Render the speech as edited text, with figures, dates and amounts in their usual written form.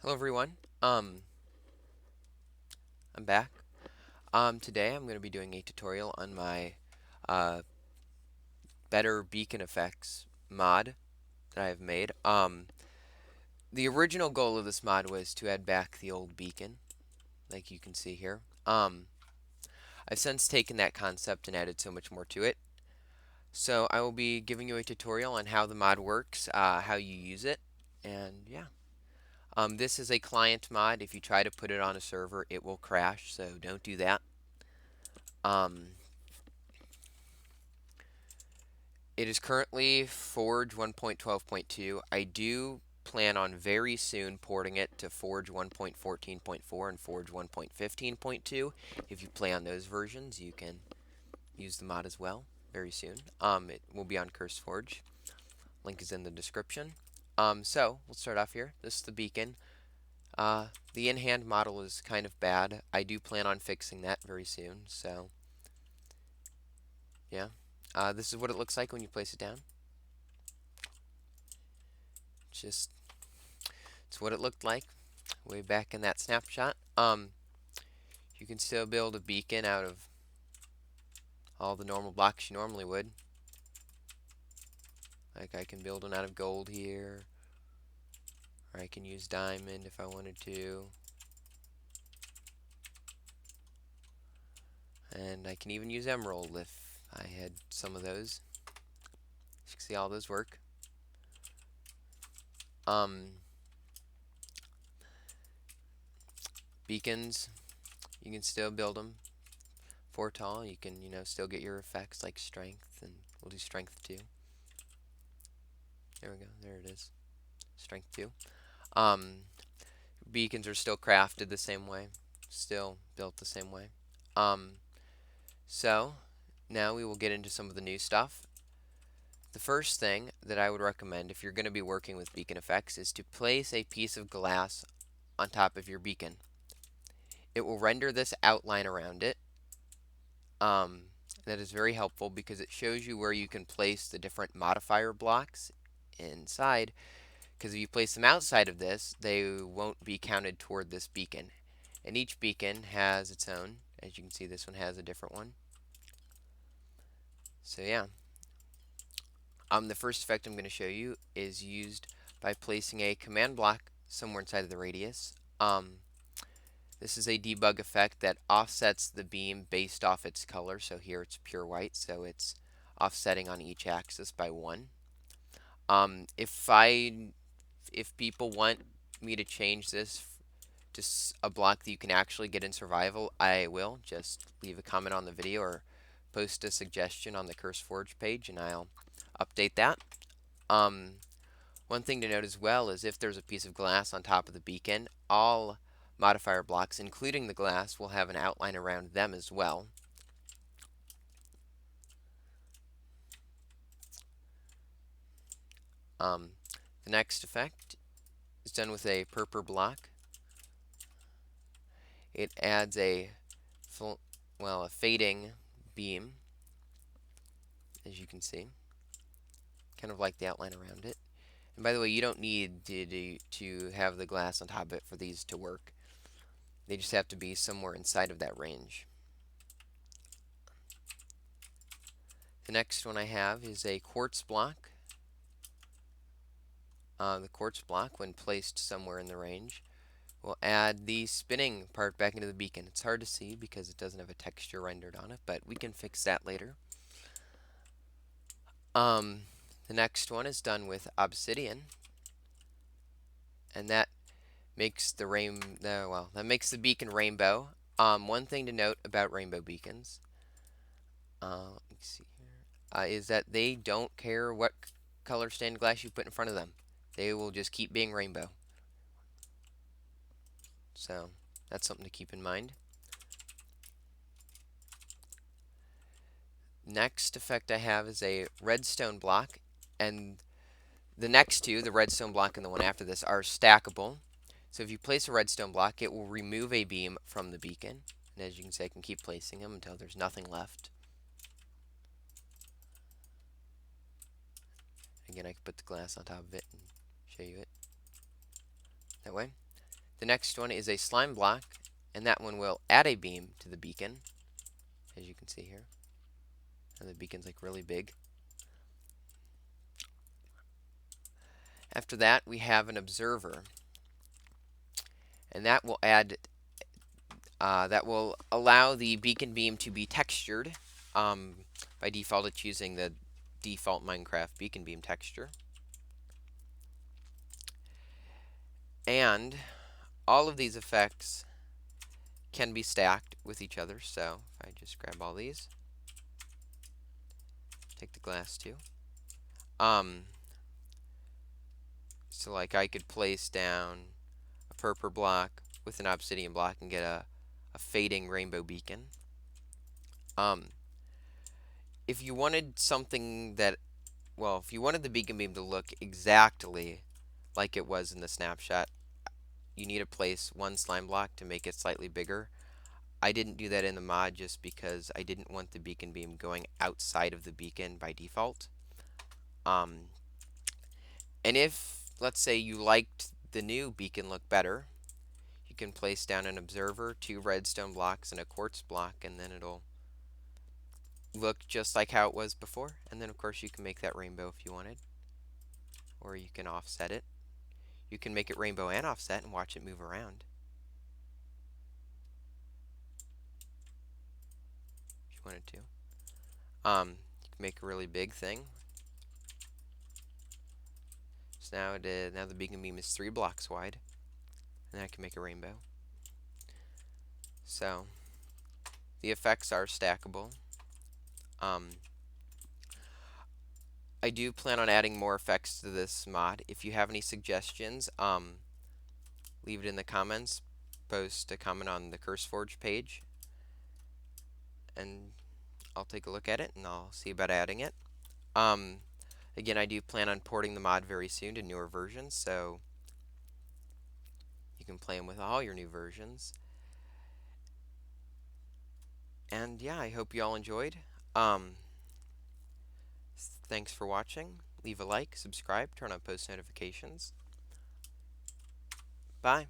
Hello everyone. I'm back. Today I'm going to be doing a tutorial on my uh, Better Beacon Effects mod that I've made. The original goal of this mod was to add back the old beacon, like you can see here. I've since taken that concept and added so much more to it. So I will be giving you a tutorial on how the mod works, how you use it, and yeah. This is a client mod. If you try to put it on a server, it will crash, so don't do that. Um, It is currently Forge 1.12.2. I do plan on very soon porting it to Forge 1.14.4 and Forge 1.15.2. If you play on those versions, you can use the mod as well very soon. It will be on CurseForge. Link is in the description. So we'll start off here. This is the beacon. The in-hand model is kind of bad. I do plan on fixing that very soon. So yeah, this is what it looks like when you place it down. Just it's what it looked like way back in that snapshot. You can still build a beacon out of all the normal blocks you normally would. Like I can build one out of gold here, or I can use diamond if I wanted to. And I can even use emerald if I had some of those. You can see all those work. Um, Beacons, you can still build them. Tall, you can, still get your effects like strength, and we'll do strength 2. There we go, there it is. Strength 2. Um, Beacons are still crafted the same way, still built the same way. Um, so now we will get into some of the new stuff. The first thing that I would recommend if you're going to be working with beacon effects is to place a piece of glass on top of your beacon. It will render this outline around it. Um, that is very helpful because it shows you where you can place the different modifier blocks inside. Because if you place them outside of this, they won't be counted toward this beacon. And each beacon has its own. As you can see, this one has a different one. So yeah. The first effect I'm going to show you is used by placing a command block somewhere inside of the radius. This is a debug effect that offsets the beam based off its color. So here it's pure white, so it's offsetting on each axis by 1. Um, if I if people want me to change this to a block that you can actually get in survival, I will. Just leave a comment on the video or post a suggestion on the CurseForge page and I'll update that. Um, One thing to note as well is if there's a piece of glass on top of the beacon, all modifier blocks, including the glass, will have an outline around them as well. Um, the next effect is done with a purple block. It adds a fading beam, as you can see, kind of like the outline around it. And by the way, you don't need to have the glass on top of it for these to work. They just have to be somewhere inside of that range. The next one I have is a quartz block. The quartz block, when placed somewhere in the range, will add the spinning part back into the beacon. It's hard to see because it doesn't have a texture rendered on it, but we can fix that later. The next one is done with obsidian, and that makes the that makes the beacon rainbow. One thing to note about rainbow beacons, let me see here, is that they don't care what color stained glass you put in front of them. They will just keep being rainbow. So that's something to keep in mind. Next effect I have is a redstone block, and the next two, the redstone block and the one after this, are stackable. So if you place a redstone block, it will remove a beam from the beacon. And as you can see, I can keep placing them until there's nothing left. Again, I can put the glass on top of it and show you it that way. The next one is a slime block, and that one will add a beam to the beacon, as you can see here. And the beacon's like really big. After that, we have an observer, and that will allow the beacon beam to be textured. By default, it's using the default Minecraft beacon beam texture. And all of these effects can be stacked with each other. So if I just grab all these, take the glass too. So like I could place down a purple block with an obsidian block and get a fading rainbow beacon. If you wanted something that, well, if you wanted the beacon beam to look exactly like it was in the snapshot, you need to place one slime block to make it slightly bigger. I didn't do that in the mod just because I didn't want the beacon beam going outside of the beacon by default. And if, let's say, you liked the new beacon look better, you can place down an observer, 2 redstone blocks, and a quartz block, and then it'll look just like how it was before. And then, of course, you can make that rainbow if you wanted, or you can offset it. You can make it rainbow and offset and watch it move around if you wanted to. You can make a really big thing. So now the beacon beam is 3 blocks wide, and I can make a rainbow. So the effects are stackable. I do plan on adding more effects to this mod. If you have any suggestions, leave it in the comments. Post a comment on the CurseForge page, and I'll take a look at it and I'll see about adding it. Again, I do plan on porting the mod very soon to newer versions, so you can play them with all your new versions. And yeah, I hope you all enjoyed. Thanks for watching. Leave a like, subscribe, turn on post notifications. Bye.